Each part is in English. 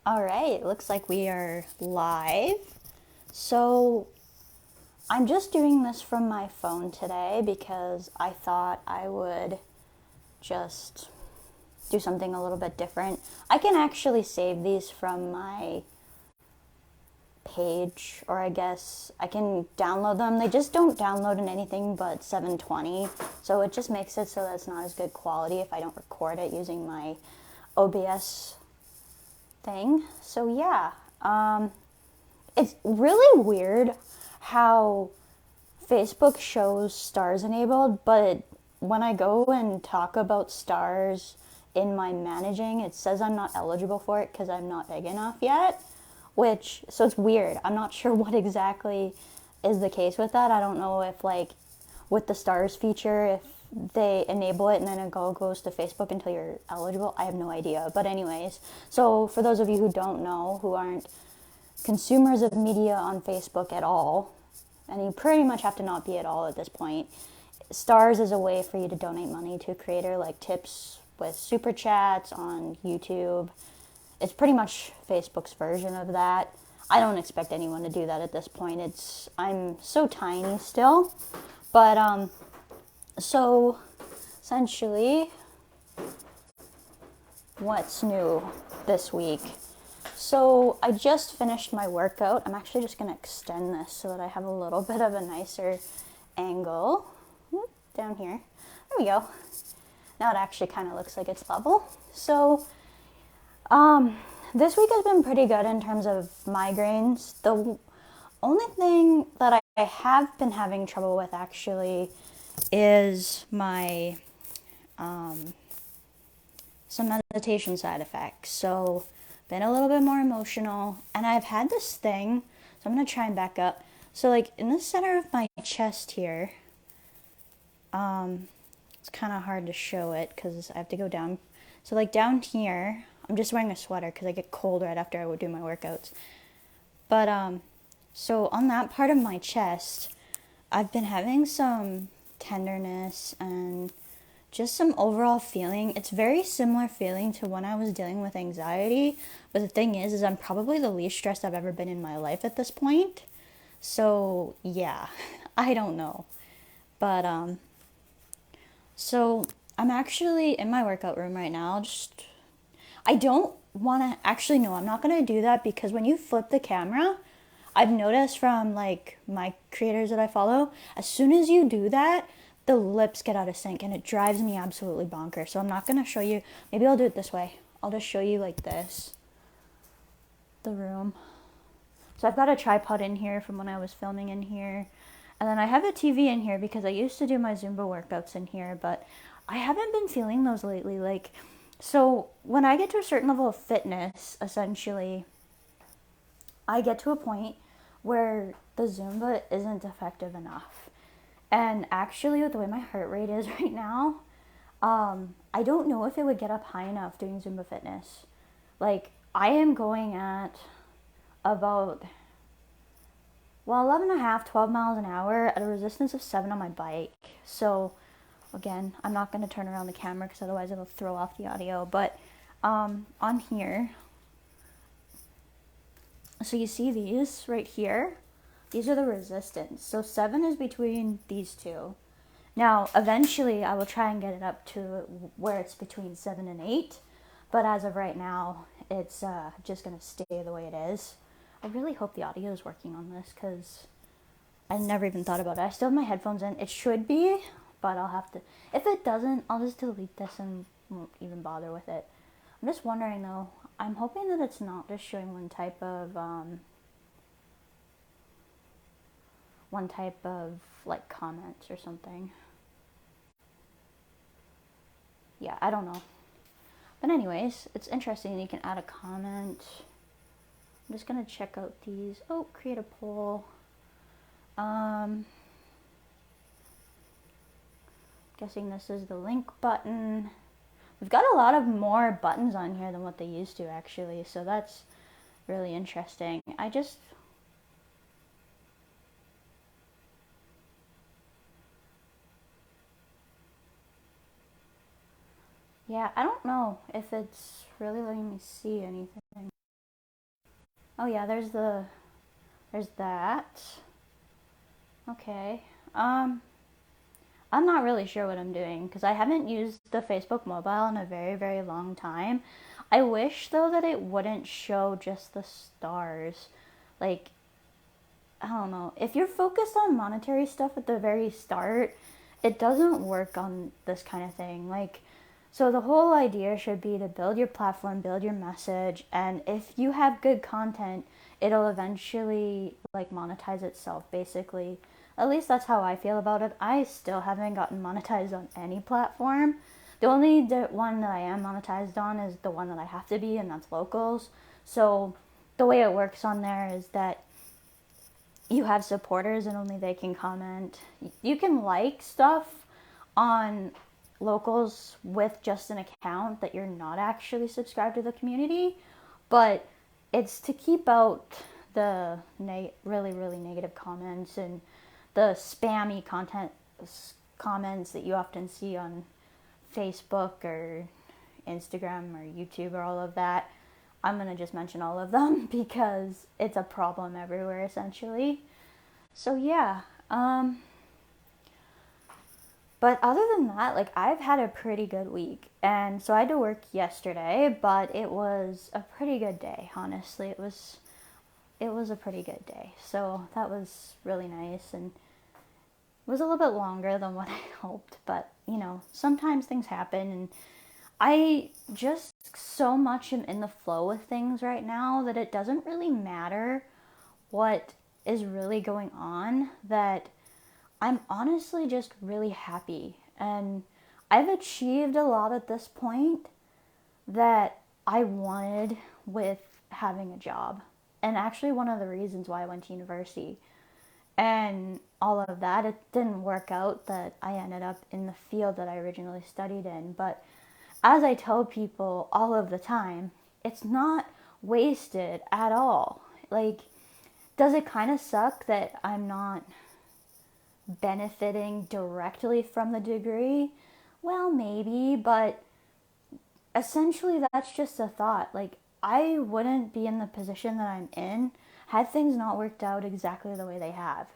All right, looks like we are live. So I'm just doing this from my phone today because I thought I would just do something a little bit different. I can actually save these from my page, or I guess I can download them. They just don't download in anything but 720, so it just makes it so that it's not as good quality if I don't record it using my OBS thing. So yeah, it's really weird how Facebook shows stars enabled, but when I go and talk about stars in my managing, it says I'm not eligible for it because I'm not big enough yet. So it's weird. I'm not sure what exactly is the case with that. I don't know if, like, with the stars feature, if they enable it and then it goes to Facebook until you're eligible. I have no idea. But anyways, so for those of you who don't know, who aren't consumers of media on Facebook at all, and you pretty much have to not be at all at this point, stars is a way for you to donate money to a creator, like tips with super chats on YouTube. It's pretty much Facebook's version of that. I don't expect anyone to do that at this point. I'm so tiny still. But so essentially, what's new this week? So I just finished my workout. I'm actually just going to extend this so that I have a little bit of a nicer angle. Down here. There we go. Now it actually kind of looks like it's level. So this week has been pretty good in terms of migraines. The only thing that I have been having trouble with actually is my some meditation side effects. So been a little bit more emotional, and I've had this thing, so I'm going to try and back up. So like in the center of my chest here, it's kind of hard to show it because I have to go down. So like down here, I'm just wearing a sweater because I get cold right after I would do my workouts. But so on that part of my chest, I've been having some tenderness and just some overall feeling. It's very similar feeling to when I was dealing with anxiety. But the thing is I'm probably the least stressed I've ever been in my life at this point. So yeah, I don't know. But so I'm actually in my workout room right now. I don't want to actually, no, I'm not going to do that because when you flip the camera, I've noticed from like my creators that I follow, as soon as you do that, the lips get out of sync and it drives me absolutely bonkers. So I'm not going to show you. Maybe I'll do it this way. I'll just show you like this, the room. So I've got a tripod in here from when I was filming in here. And then I have a TV in here because I used to do my Zumba workouts in here, but I haven't been feeling those lately. Like, so when I get to a certain level of fitness, essentially, I get to a point where the Zumba isn't effective enough. And actually, with the way my heart rate is right now, I don't know if it would get up high enough doing Zumba fitness. Like, I am going at about, well, 11 and a half, 12 miles an hour at a resistance of 7 on my bike. So, again, I'm not going to turn around the camera because otherwise it'll throw off the audio. But on here, so you see these right here? These are the resistance. So 7 is between these two. Now, eventually, I will try and get it up to where it's between 7 and 8. But as of right now, it's just going to stay the way it is. I really hope the audio is working on this because I never even thought about it. I still have my headphones in. It should be, but I'll have to. If it doesn't, I'll just delete this and won't even bother with it. I'm just wondering though. I'm hoping that it's not just showing one type of like comments or something. Yeah, I don't know. But anyways, it's interesting. You can add a comment. I'm just gonna check out these. Oh, create a poll. Guessing this is the link button. We've got a lot of more buttons on here than what they used to actually, so that's really interesting. Yeah, I don't know if it's really letting me see anything. Oh yeah, there's that. Okay. Um, I'm not really sure what I'm doing because I haven't used the Facebook mobile in a very, very long time. I wish though that it wouldn't show just the stars. Like, I don't know. If you're focused on monetary stuff at the very start, it doesn't work on this kind of thing. Like, so the whole idea should be to build your platform, build your message, and if you have good content, it'll eventually like monetize itself basically. At least that's how I feel about it. I still haven't gotten monetized on any platform. The only one that I am monetized on is the one that I have to be, and that's locals. So the way it works on there is that you have supporters and only they can comment. You can like stuff on locals with just an account that you're not actually subscribed to the community, but it's to keep out the really, really negative comments and the spammy comments that you often see on Facebook or Instagram or YouTube or all of that. I'm going to just mention all of them because it's a problem everywhere essentially. So yeah, but other than that, like I've had a pretty good week. And so I had to work yesterday, but it was a pretty good day, honestly. It was a pretty good day. So that was really nice and it was a little bit longer than what I hoped, but sometimes things happen and I just so much am in the flow with things right now that it doesn't really matter what is really going on, that I'm honestly just really happy. And I've achieved a lot at this point that I wanted with having a job. And actually, one of the reasons why I went to university and all of that, it didn't work out that I ended up in the field that I originally studied in. But as I tell people all of the time, it's not wasted at all. Like, does it kind of suck that I'm not benefiting directly from the degree? Well, maybe, but essentially that's just a thought. Like, I wouldn't be in the position that I'm in had things not worked out exactly the way they have.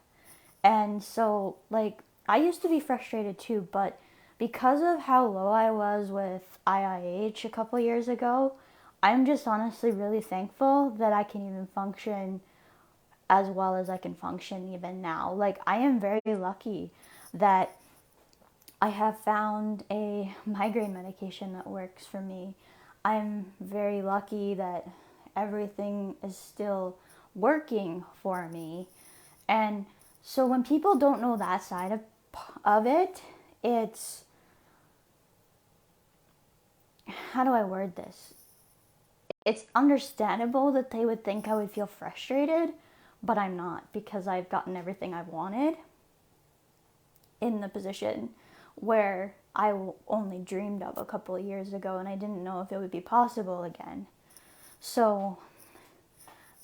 And so, like, I used to be frustrated too, but because of how low I was with IIH a couple years ago, I'm just honestly really thankful that I can even function as well as I can function even now. Like, I am very lucky that I have found a migraine medication that works for me. I'm very lucky that everything is still working for me. And so when people don't know that side of it, it's, how do I word this? It's understandable that they would think I would feel frustrated, but I'm not because I've gotten everything I've wanted in the position where I only dreamed of a couple of years ago and I didn't know if it would be possible again. So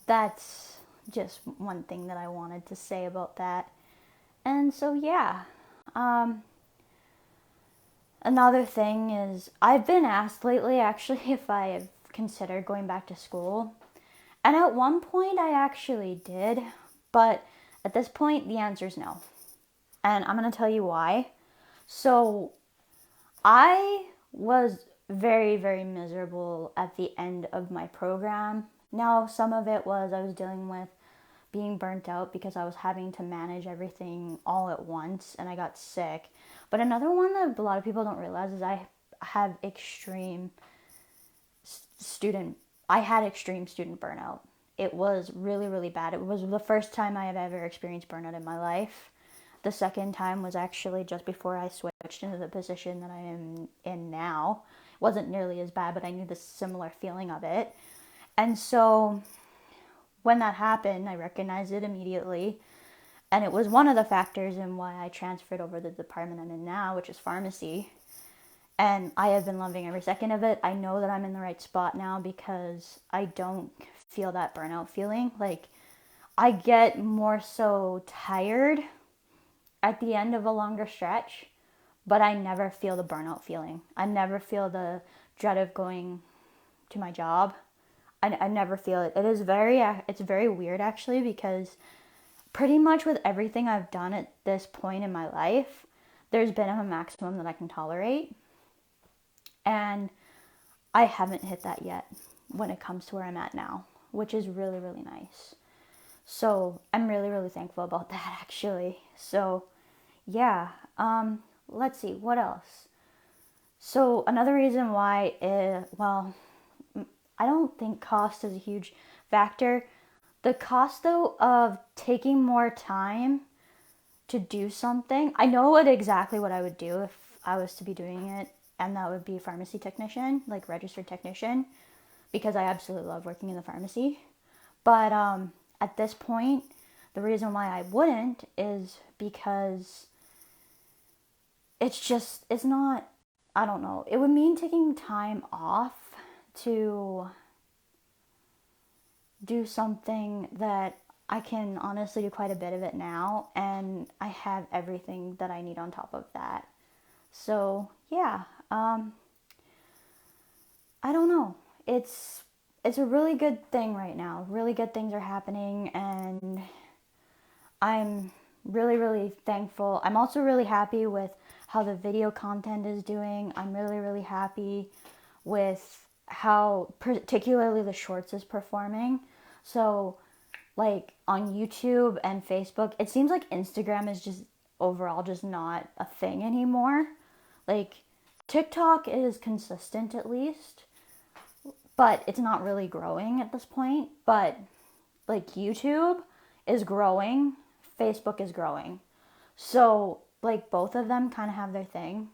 that's just one thing that I wanted to say about that. And so, yeah. Another thing is, I've been asked lately actually if I have considered going back to school. And at one point I actually did, but at this point the answer is no. And I'm going to tell you why. So I was very, very miserable at the end of my program. Now, some of it was I was dealing with being burnt out because I was having to manage everything all at once and I got sick. But another one that a lot of people don't realize is I had extreme student burnout. It was really, really bad. It was the first time I have ever experienced burnout in my life. The second time was actually just before I switched into the position that I am in now. It wasn't nearly as bad, but I knew the similar feeling of it. And so when that happened, I recognized it immediately. And it was one of the factors in why I transferred over to the department I'm in now, which is pharmacy. And I have been loving every second of it. I know that I'm in the right spot now because I don't feel that burnout feeling. Like, I get more so tired at the end of a longer stretch, but I never feel the burnout feeling. I never feel the dread of going to my job. I never feel it. It's very weird actually, because pretty much with everything I've done at this point in my life, there's been a maximum that I can tolerate. And I haven't hit that yet when it comes to where I'm at now, which is really, really nice. So I'm really, really thankful about that actually. So yeah, let's see, what else? So another reason why, I don't think cost is a huge factor. The cost though of taking more time to do something, I know exactly what I would do if I was to be doing it, and that would be pharmacy technician, like registered technician, because I absolutely love working in the pharmacy. But at this point, the reason why I wouldn't is because it's not, I don't know, it would mean taking time off to do something that I can honestly do quite a bit of it now, and I have everything that I need on top of that. So yeah, I don't know. It's a really good thing right now. Really good things are happening, and I'm really, really thankful. I'm also really happy with how the video content is doing. I'm really, really happy with how particularly the shorts is performing. So like on YouTube and Facebook, it seems like Instagram is just overall just not a thing anymore. Like TikTok is consistent at least, but it's not really growing at this point. But like YouTube is growing, Facebook is growing. So like both of them kind of have their thing.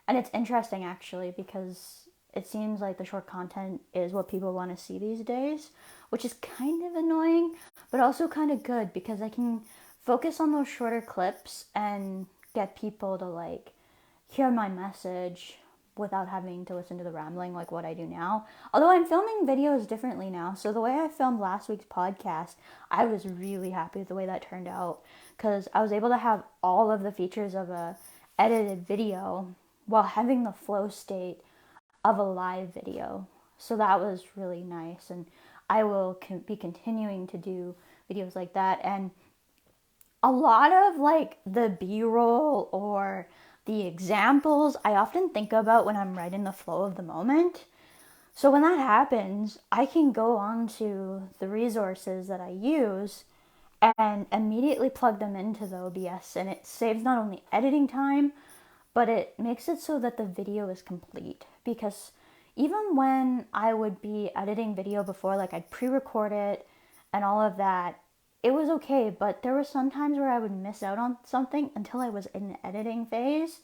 And it's interesting actually, because it seems like the short content is what people want to see these days, which is kind of annoying, but also kind of good, because I can focus on those shorter clips and get people to like hear my message without having to listen to the rambling like what I do now. Although I'm filming videos differently now. So the way I filmed last week's podcast, I was really happy with the way that turned out, because I was able to have all of the features of a edited video while having the flow state of a live video. So that was really nice, and I will be continuing to do videos like that. And a lot of like the B-roll or the examples I often think about when I'm right in the flow of the moment. So when that happens, I can go on to the resources that I use and immediately plug them into the OBS, and it saves not only editing time, but it makes it so that the video is complete. Because even when I would be editing video before, like I'd pre-record it and all of that, it was okay, but there were some times where I would miss out on something until I was in the editing phase.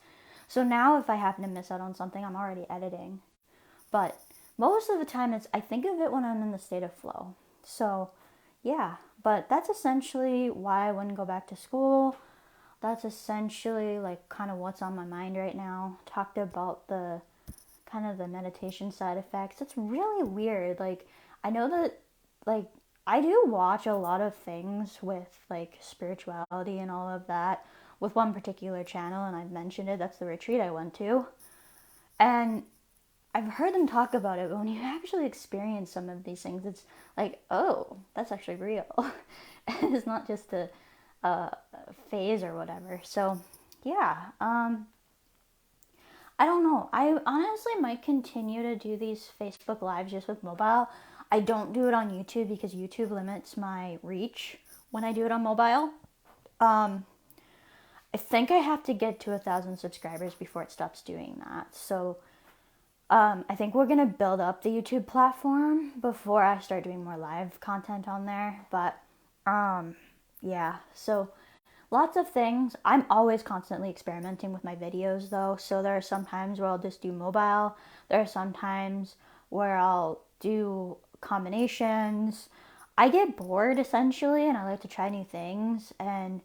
So now if I happen to miss out on something, I'm already editing. But most of the time I think of it when I'm in the state of flow. So yeah, but that's essentially why I wouldn't go back to school. That's essentially like kind of what's on my mind right now. Talked about the kind of the meditation side effects. It's really weird. Like I know that like I do watch a lot of things with like spirituality and all of that with one particular channel, and I've mentioned it. That's the retreat I went to. And I've heard them talk about it, but when you actually experience some of these things, it's like, oh, that's actually real. It's not just a phase or whatever. So, yeah. I don't know. I honestly might continue to do these Facebook Lives just with mobile. I don't do it on YouTube because YouTube limits my reach when I do it on mobile. I think I have to get to 1,000 subscribers before it stops doing that. So I think we're going to build up the YouTube platform before I start doing more live content on there. But yeah, so lots of things. I'm always constantly experimenting with my videos though. So there are some times where I'll just do mobile. There are some times where I'll do combinations. I get bored essentially, and I like to try new things. And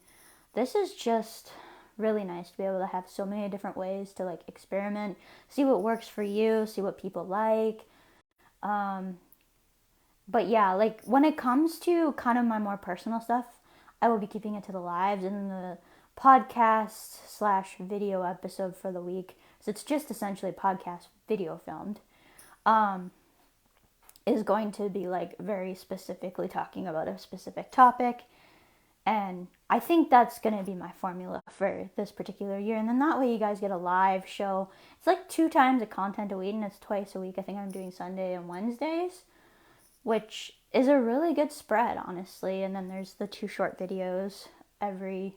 this is just really nice to be able to have so many different ways to like experiment, see what works for you, see what people like. But yeah, like when it comes to kind of my more personal stuff, I will be keeping it to the lives and the podcast slash video episode for the week. So it's just essentially podcast video filmed. is going to be like very specifically talking about a specific topic. And I think that's going to be my formula for this particular year. And then that way you guys get a live show. It's like 2 times of content a week, and it's twice a week. I think I'm doing Sunday and Wednesdays, which is a really good spread, honestly. And then there's the 2 short videos every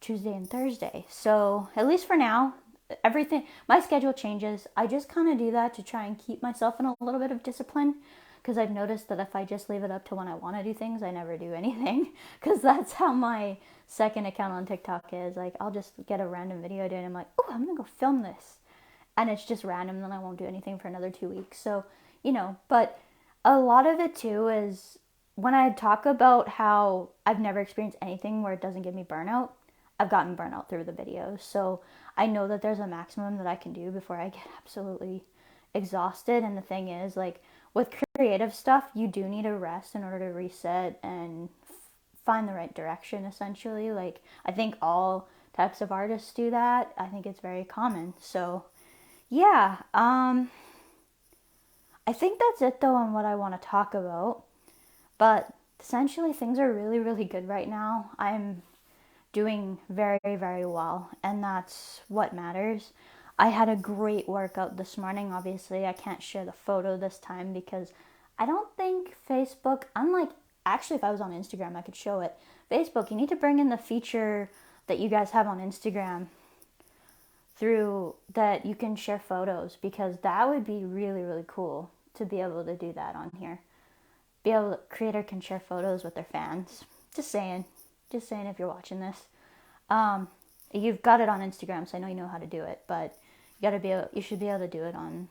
Tuesday and Thursday. So at least for now, everything, my schedule changes. I just kind of do that to try and keep myself in a little bit of discipline, because I've noticed that if I just leave it up to when I want to do things, I never do anything, because that's how my second account on TikTok is. Like, I'll just get a random video done and I'm like, oh, I'm gonna go film this, and it's just random, and then I won't do anything for another 2 weeks. So, but a lot of it too is when I talk about how I've never experienced anything where it doesn't give me burnout, I've gotten burnout through the videos. So I know that there's a maximum that I can do before I get absolutely exhausted. And the thing is, like, with creative stuff, you do need a rest in order to reset and find the right direction, essentially. Like, I think all types of artists do that. I think it's very common. So yeah, I think that's it though on what I want to talk about. But essentially things are really, really good right now. I'm doing very, very well, and that's what matters. I had a great workout this morning. Obviously, I can't share the photo this time because I don't think Facebook, unlike, actually, if I was on Instagram, I could show it. Facebook, you need to bring in the feature that you guys have on Instagram through that you can share photos, because that would be really, really cool to be able to do that on here. Be able to, creator can share photos with their fans. Just saying if you're watching this. You've got it on Instagram, so I know you know how to do it, but you should be able to do it on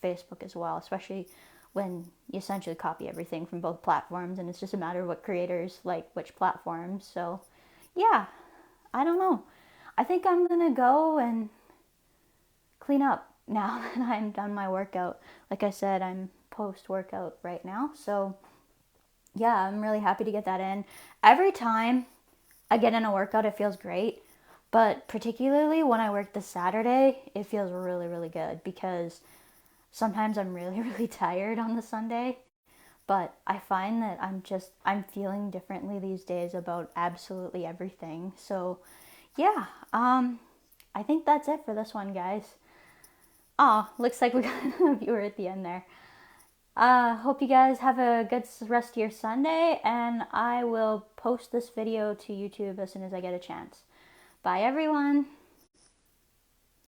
Facebook as well, especially when you essentially copy everything from both platforms, and it's just a matter of what creators like which platforms. So yeah, I don't know. I think I'm gonna go and clean up now that I'm done my workout. Like I said, I'm post-workout right now, so yeah, I'm really happy to get that in. Every time I get in a workout, it feels great. But particularly when I work this Saturday, it feels really, really good, because sometimes I'm really, really tired on the Sunday. But I find that I'm feeling differently these days about absolutely everything. So yeah, I think that's it for this one, guys. Oh, looks like we got a viewer at the end there. Hope you guys have a good rest of your Sunday, and I will post this video to YouTube as soon as I get a chance. Bye, everyone.